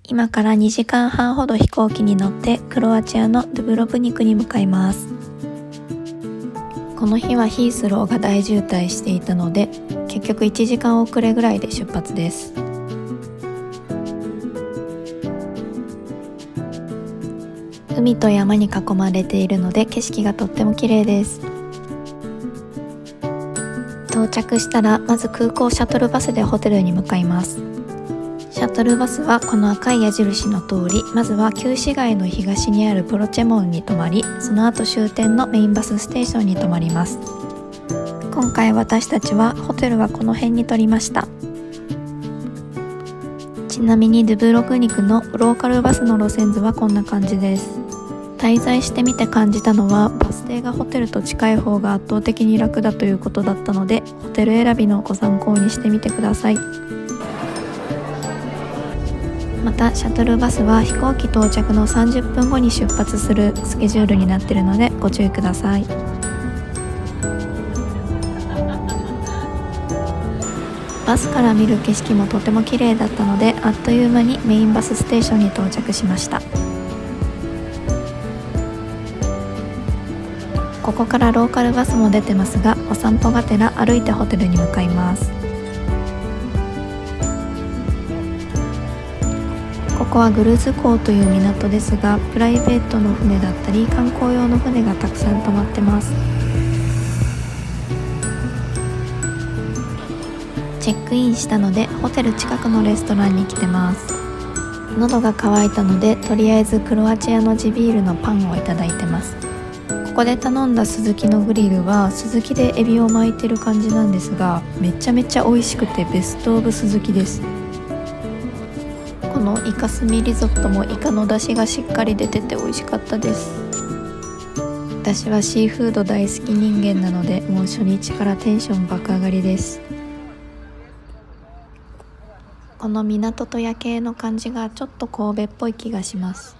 今から2時間半ほど飛行機に乗ってクロアチアのドゥブロブニクに向かいます。この日はヒースローが大渋滞していたので、結局1時間遅れぐらいで出発です。海と山に囲まれているので景色がとっても綺麗です。到着したらまず空港シャトルバスでホテルに向かいます。シャトルバスはこの赤い矢印の通り、まずは旧市街の東にあるプロチェモンに泊まり、その後終点のメインバスステーションに泊まります。今回私たちはホテルはこの辺に取りました。ちなみにドゥブロブニクのローカルバスの路線図はこんな感じです。滞在してみて感じたのは、バス停がホテルと近い方が圧倒的に楽だということだったので、ホテル選びのご参考にしてみてください。またシャトルバスは飛行機到着の30分後に出発するスケジュールになっているのでご注意ください。バスから見る景色もとても綺麗だったので、あっという間にメインバスステーションに到着しました。ここからローカルバスも出てますが、お散歩がてら歩いてホテルに向かいます。ここはグルズ港という港ですが、プライベートの船だったり観光用の船がたくさん泊まってます。チェックインしたのでホテル近くのレストランに来てます。喉が渇いたので、とりあえずクロアチアの地ビールのパンをいただいてます。ここで頼んだスズキのグリルはスズキでエビを巻いてる感じなんですが、めちゃめちゃ美味しくてベストオブスズキです。このイカスミリゾットもイカの出汁がしっかり出てて美味しかったです。私はシーフード大好き人間なので、もう初日からテンション爆上がりです。この港と夜景の感じがちょっと神戸っぽい気がします。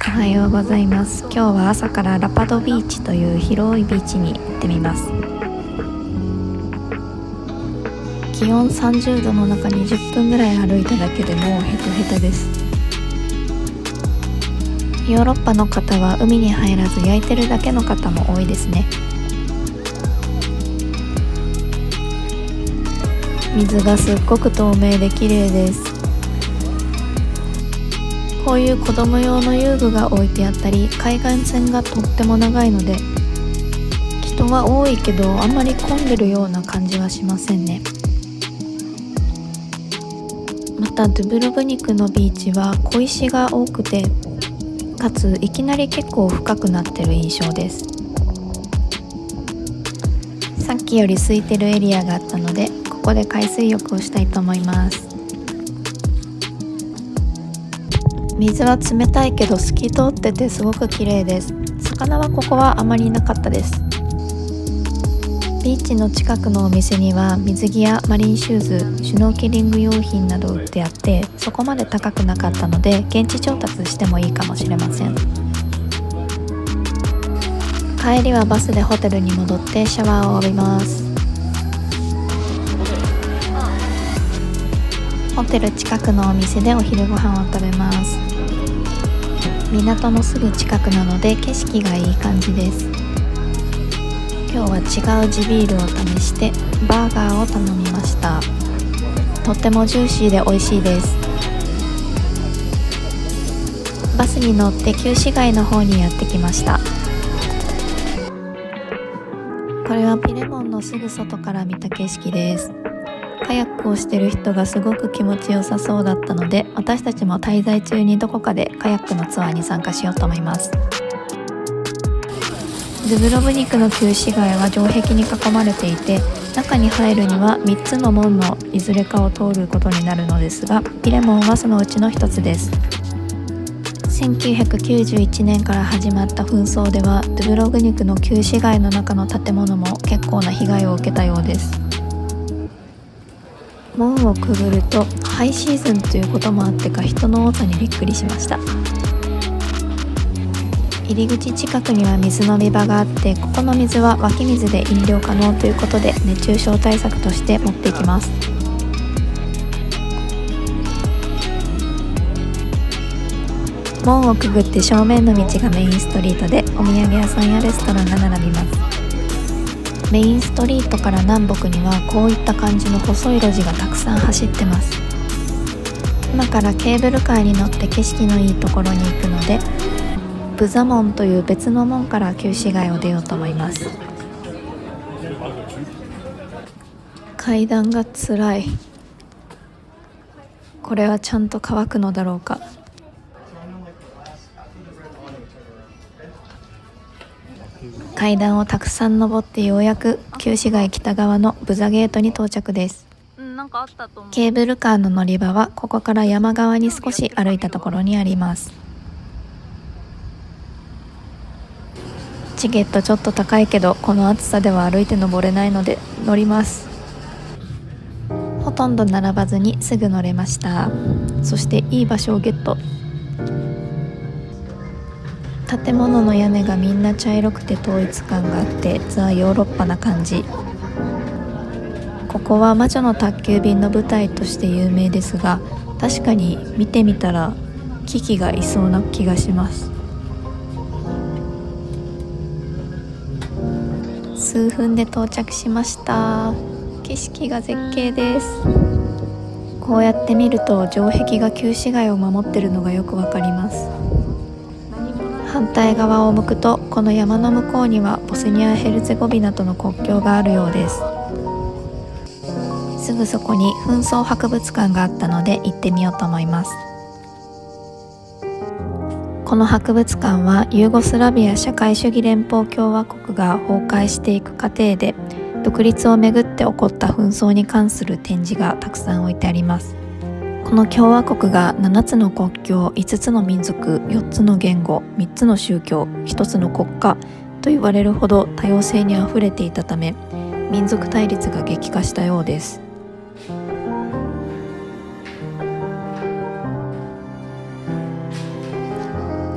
おはようございます。今日は朝からラパドビーチという広いビーチに行ってみます。気温30度の中20分ぐらい歩いただけでもうヘトヘトです。ヨーロッパの方は海に入らず焼いてるだけの方も多いですね。水がすっごく透明で綺麗です。こういう子供用の遊具が置いてあったり、海岸線がとっても長いので人は多いけどあんまり混んでるような感じはしませんね。またドゥブロブニクのビーチは小石が多くて、かついきなり結構深くなってる印象です。さっきより空いてるエリアがあったので、ここで海水浴をしたいと思います。水は冷たいけど透き通っててすごく綺麗です。魚はここはあまりいなかったです。ビーチの近くのお店には水着やマリンシューズ、シュノーケリング用品など売ってあって、そこまで高くなかったので現地調達してもいいかもしれません。帰りはバスでホテルに戻ってシャワーを浴びます。ホテル近くのお店でお昼ご飯を食べます。港のすぐ近くなので景色がいい感じです。今日は違う地ビールを試してバーガーを頼みました。とってもジューシーで美味しいです。バスに乗って旧市街の方にやってきました。これはピレモンのすぐ外から見た景色です。カヤックをしてる人がすごく気持ちよさそうだったので、私たちも滞在中にどこかでカヤックのツアーに参加しようと思います。ドゥブロブニクの旧市街は城壁に囲まれていて、中に入るには3つの門のいずれかを通ることになるのですが、ピレモンはそのうちの一つです。1991年から始まった紛争では、ドゥブロブニクの旧市街の中の建物も結構な被害を受けたようです。門をくぐるとハイシーズンということもあってか、人の多さにびっくりしました。入り口近くには水飲み場があって、ここの水は湧き水で飲料可能ということで、熱中症対策として持っていきます。門をくぐって正面の道がメインストリートで、お土産屋さんやレストランが並びます。メインストリートから南北にはこういった感じの細い路地がたくさん走ってます。今からケーブルカーに乗って景色のいいところに行くので、ブザ門という別の門から旧市街を出ようと思います。階段がつらい。これはちゃんと乾くのだろうか。階段をたくさん登ってようやく旧市街北側のブザゲートに到着です。ケーブルカーの乗り場はここから山側に少し歩いたところにあります。チケットちょっと高いけど、この暑さでは歩いて登れないので乗ります。ほとんど並ばずにすぐ乗れました。そしていい場所をゲット。建物の屋根がみんな茶色くて統一感があって、ザ・ヨーロッパな感じ。ここは魔女の宅急便の舞台として有名ですが、確かに見てみたらキキがいそうな気がします。数分で到着しました。景色が絶景です。こうやって見ると城壁が旧市街を守ってるのがよくわかります。反対側を向くと、この山の向こうにはボスニア・ヘルツェゴビナとの国境があるようです。すぐそこに紛争博物館があったので行ってみようと思います。この博物館はユーゴスラビア社会主義連邦共和国が崩壊していく過程で、独立をめぐって起こった紛争に関する展示がたくさん置いてあります。この共和国が7つの国境、5つの民族、4つの言語、3つの宗教、1つの国家と言われるほど多様性にあふれていたため、民族対立が激化したようです。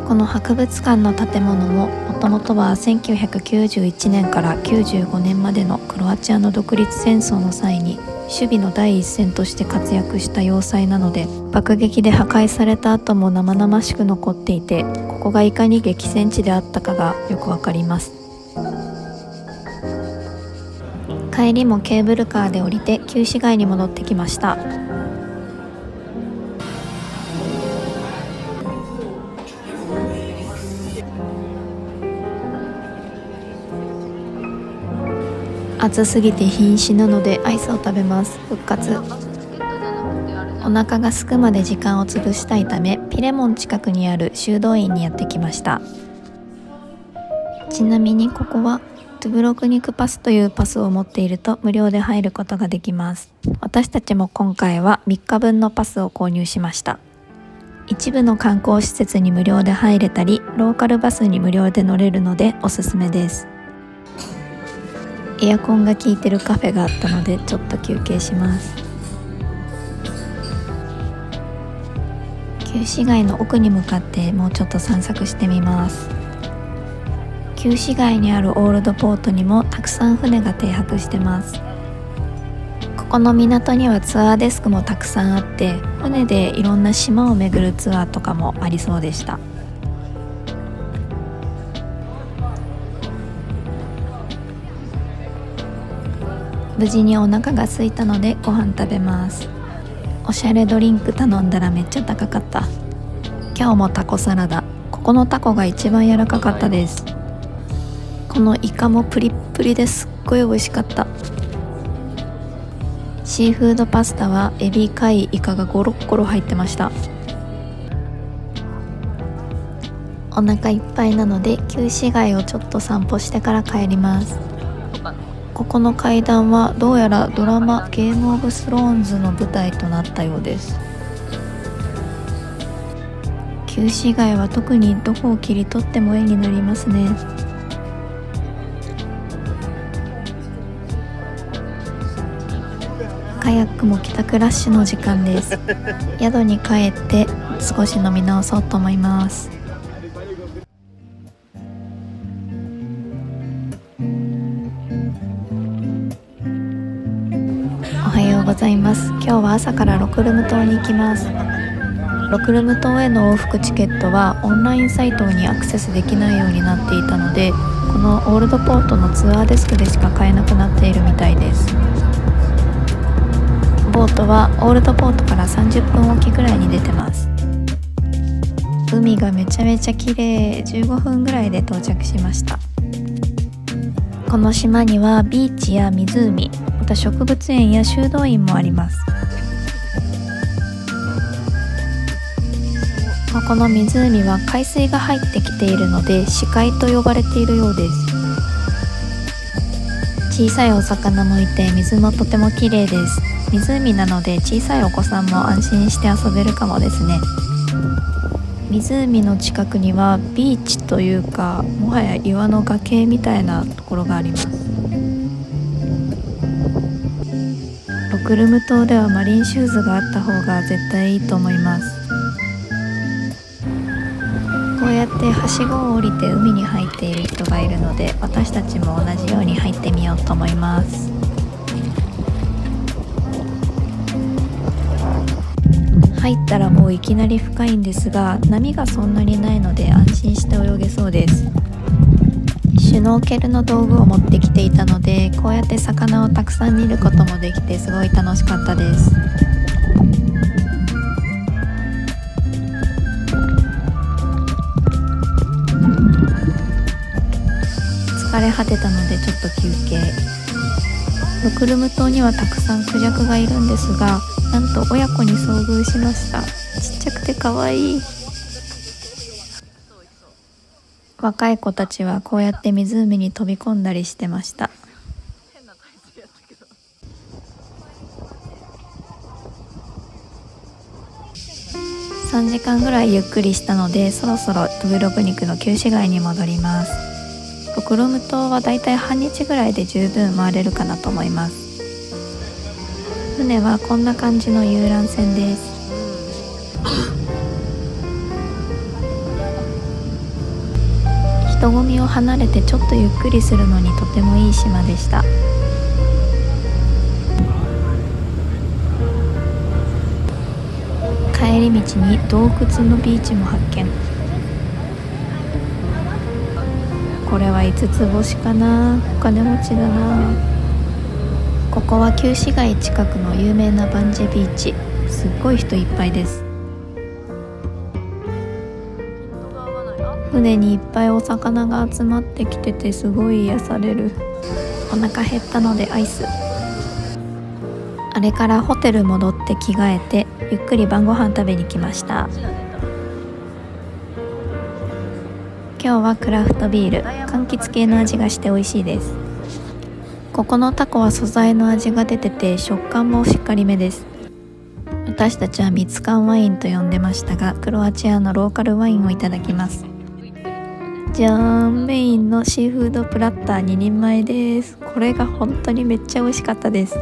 この博物館の建物ももともとは1991年から95年までのクロアチアの独立戦争の際に守備の第一線として活躍した要塞なので、爆撃で破壊された後も生々しく残っていて、ここがいかに激戦地であったかがよくわかります。帰りもケーブルカーで降りて旧市街に戻ってきました。暑すぎて瀕死なのでアイスを食べます。復活。お腹が空くまで時間を潰したいため、ピレモン近くにある修道院にやってきました。ちなみにここはドゥブロクニクパスというパスを持っていると無料で入ることができます。私たちも今回は3日分のパスを購入しました。一部の観光施設に無料で入れたり、ローカルバスに無料で乗れるのでおすすめです。エアコンが効いてるカフェがあったのでちょっと休憩します。旧市街の奥に向かってもうちょっと散策してみます。旧市街にあるオールドポートにもたくさん船が停泊してます。ここの港にはツアーデスクもたくさんあって、船でいろんな島を巡るツアーとかもありそうでした。無事にお腹が空いたのでご飯食べます。おしゃれドリンク頼んだらめっちゃ高かった。今日もタコサラダ。ここのタコが一番柔らかかったです。このイカもプリップリですっごい美味しかった。シーフードパスタはエビ、貝、イカがゴロッゴロ入ってました。おお腹いっぱいなので旧市街をちょっと散歩してから帰ります。ここの階段はどうやらドラマゲームオブスローンズの舞台となったようです。旧市街は特にどこを切り取っても絵になりますね。カヤックも帰宅ラッシュの時間です。宿に帰って少し飲み直そうと思います。おはようございます。今日は朝からロクルム島に行きます。ロクルム島への往復チケットはオンラインサイトにアクセスできないようになっていたので、このオールドポートのツアーデスクでしか買えなくなっているみたいです。ボートはオールドポートから30分おきぐらいに出てます。海がめちゃめちゃ綺麗。15分ぐらいで到着しました。この島にはビーチや湖、また植物園や修道院もあります。ここの湖は海水が入ってきているので死海と呼ばれているようです。小さいお魚もいて水もとても綺麗です。湖なので小さいお子さんも安心して遊べるかもですね。湖の近くにはビーチというか、もはや岩の崖みたいなところがあります。ロクルム島ではマリンシューズがあった方が絶対いいと思います。こうやってはしごを降りて海に入っている人がいるので、私たちも同じように入ってみようと思います。入ったらもういきなり深いんですが、波がそんなにないので安心して泳げそうです。シュノーケルの道具を持ってきていたので、こうやって魚をたくさん見ることもできてすごい楽しかったです。疲れ果てたのでちょっと休憩。ロクルム島にはたくさんクジャクがいるんですが、なんと親子に遭遇しました。ちっちゃくて可愛い。若い子たちはこうやって湖に飛び込んだりしてました。3時間ぐらいゆっくりしたので、そろそろドゥブロブニクの旧市街に戻ります。ロクルム島はだいたい半日ぐらいで十分回れるかなと思います。船はこんな感じの遊覧船です。人混みを離れてちょっとゆっくりするのにとてもいい島でした。帰り道に洞窟のビーチも発見。これは5つ星かな。お金持ちだな。ここは旧市街近くの有名なバンジェビーチ。すっごい人いっぱいです。船にいっぱいお魚が集まってきててすごい癒される。お腹減ったのでアイス。あれからホテル戻って着替えてゆっくり晩ご飯食べに来ました。今日はクラフトビール、柑橘系の味がして美味しいです。ここのタコは素材の味が出てて食感もしっかりめです。私たちはミツカンワインと呼んでましたが、クロアチアのローカルワインをいただきます。じゃーん、メインのシーフードプラッター2人前です。これが本当にめっちゃ美味しかったです。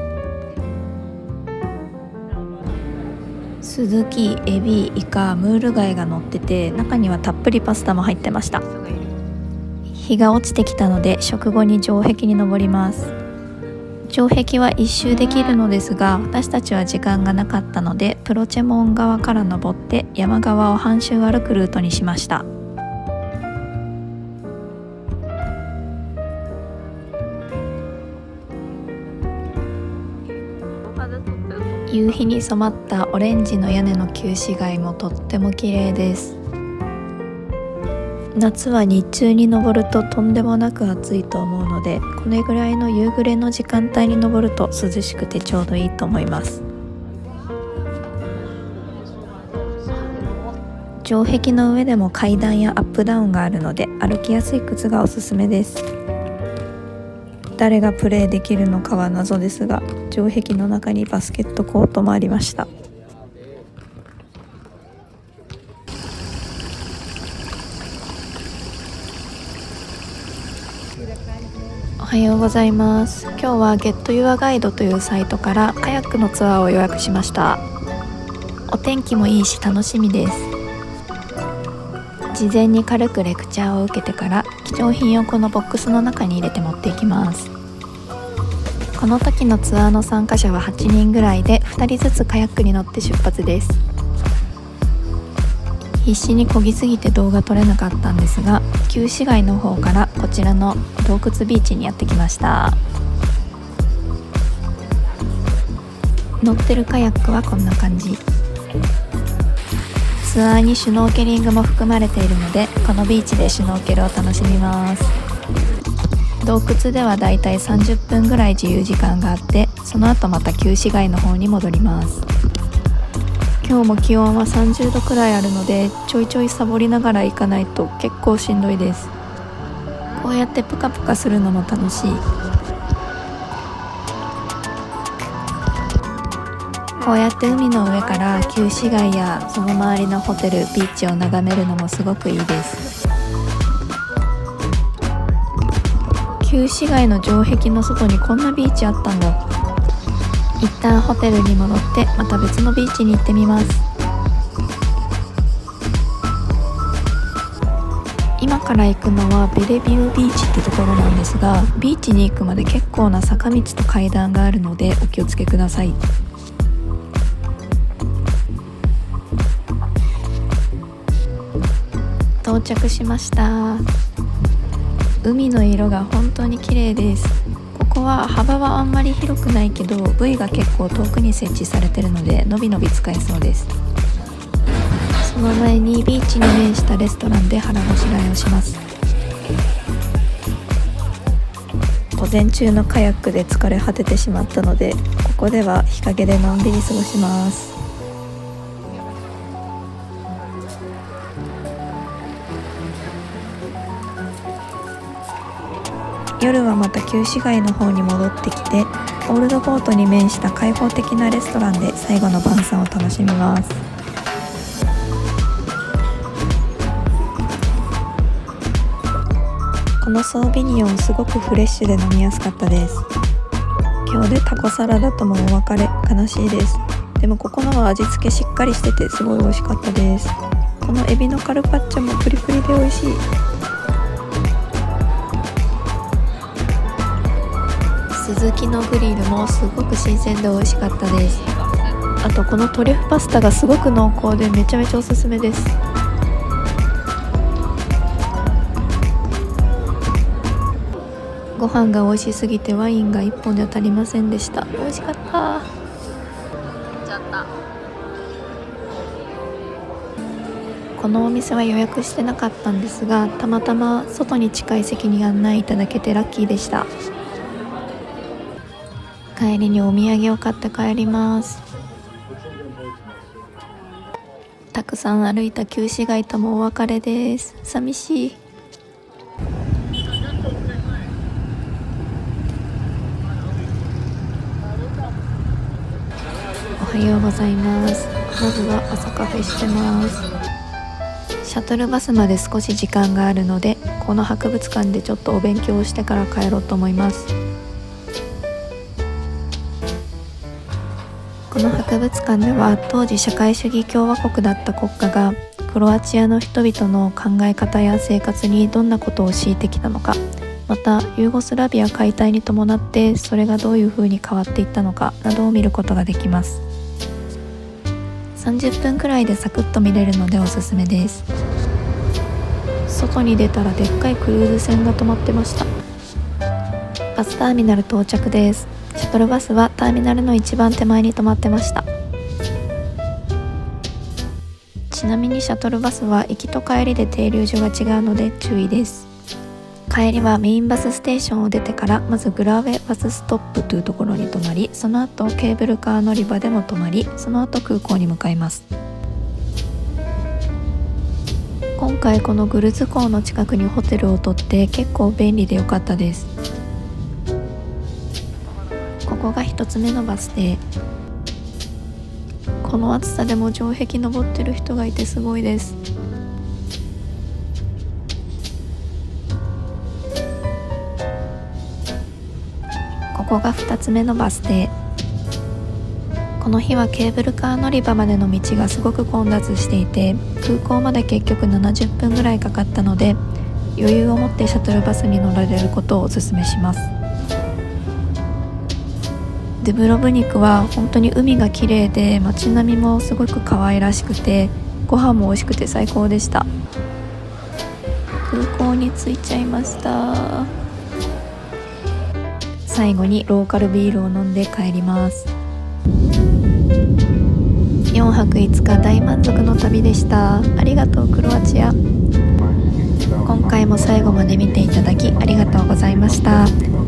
スズキ、エビ、イカ、ムール貝が乗ってて、中にはたっぷりパスタも入ってました。日が落ちてきたので食後に城壁に登ります。城壁は一周できるのですが、私たちは時間がなかったのでプロチェモン側から登って山側を半周歩くルートにしました。夕日に染まったオレンジの屋根の旧市街もとっても綺麗です。夏は日中に登るととんでもなく暑いと思うので、これぐらいの夕暮れの時間帯に登ると涼しくてちょうどいいと思います。城壁の上でも階段やアップダウンがあるので歩きやすい靴がおすすめです。誰がプレーできるのかは謎ですが、城壁の中にバスケットコートもありました。おはようございます。今日はゲットユアガイドというサイトからカヤックのツアーを予約しました。お天気もいいし楽しみです。事前に軽くレクチャーを受けてから貴重品をこのボックスの中に入れて持っていきます。この時のツアーの参加者は8人ぐらいで2人ずつカヤックに乗って出発です。必死に漕ぎすぎて動画撮れなかったんですが、旧市街の方からこちらの洞窟ビーチにやってきました。乗ってるカヤックはこんな感じ。ツアーにシュノーケリングも含まれているので、このビーチでシュノーケルを楽しみます。洞窟ではだいたい30分ぐらい自由時間があって、その後また旧市街の方に戻ります。今日も気温は30度くらいあるので、ちょいちょいサボりながら行かないと結構しんどいです。こうやってプカプカするのも楽しい。こうやって海の上から旧市街やその周りのホテル、ビーチを眺めるのもすごくいいです。旧市街の城壁の外にこんなビーチあったんだ。一旦ホテルに戻ってまた別のビーチに行ってみます。今から行くのはベレビュービーチってところなんですが、ビーチに行くまで結構な坂道と階段があるのでお気をつけください。到着しました。海の色が本当に綺麗です。ここは幅はあんまり広くないけど、ブイが結構遠くに設置されてるのでのびのび使えそうです。その前にビーチに面したレストランで腹ごしらえをします。午前中のカヤックで疲れ果ててしまったので、ここでは日陰でのんびり過ごします。夜はまた旧市街の方に戻ってきて、オールドポートに面した開放的なレストランで最後の晩餐を楽しみます。このソービニオンすごくフレッシュで飲みやすかったです。今日でタコサラダともお別れ、悲しいです。でもここのは味付けしっかりしててすごい美味しかったです。このエビのカルパッチョもプリプリで美味しい。スズキのグリルもすごく新鮮で美味しかったです。あとこのトリュフパスタがすごく濃厚でめちゃめちゃおすすめです。ご飯が美味しすぎてワインが1本では足りませんでした。美味しかった。このお店は予約してなかったんですが、たまたま外に近い席に案内いただけてラッキーでした。帰りにお土産を買って帰ります。たくさん歩いた旧市街ともお別れです。寂しい。おはようございます。まずは朝カフェしてます。シャトルバスまで少し時間があるので、この博物館でちょっとお勉強をしてから帰ろうと思います。この博物館では当時社会主義共和国だった国家がクロアチアの人々の考え方や生活にどんなことを強いてきたのか、またユーゴスラビア解体に伴ってそれがどういう風に変わっていったのかなどを見ることができます。30分くらいでサクッと見れるのでおすすめです。外に出たらでっかいクルーズ船が止まってました。バスターミナル到着です。シャトルバスはターミナルの一番手前に止まってました。ちなみにシャトルバスは行きと帰りで停留所が違うので注意です。帰りはメインバスステーションを出てからまずグラウェバスストップというところに泊まり、その後ケーブルカー乗り場でも泊まり、その後空港に向かいます。今回このグルズ港の近くにホテルを取って結構便利で良かったです。ここが1つ目のバス停。この暑さでも城壁登ってる人がいてすごいです。ここが2つ目のバス停。この日はケーブルカー乗り場までの道がすごく混雑していて、空港まで結局70分ぐらいかかったので、余裕を持ってシャトルバスに乗られることをおすすめします。ドゥブロブニクは本当に海が綺麗で、街並みもすごく可愛らしくて、ご飯も美味しくて最高でした。空港に着いちゃいました。最後にローカルビールを飲んで帰ります。4泊5日大満足の旅でした。ありがとうクロアチア。今回も最後まで見ていただきありがとうございました。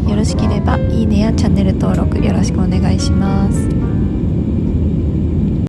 よろしければいいねやチャンネル登録よろしくお願いします。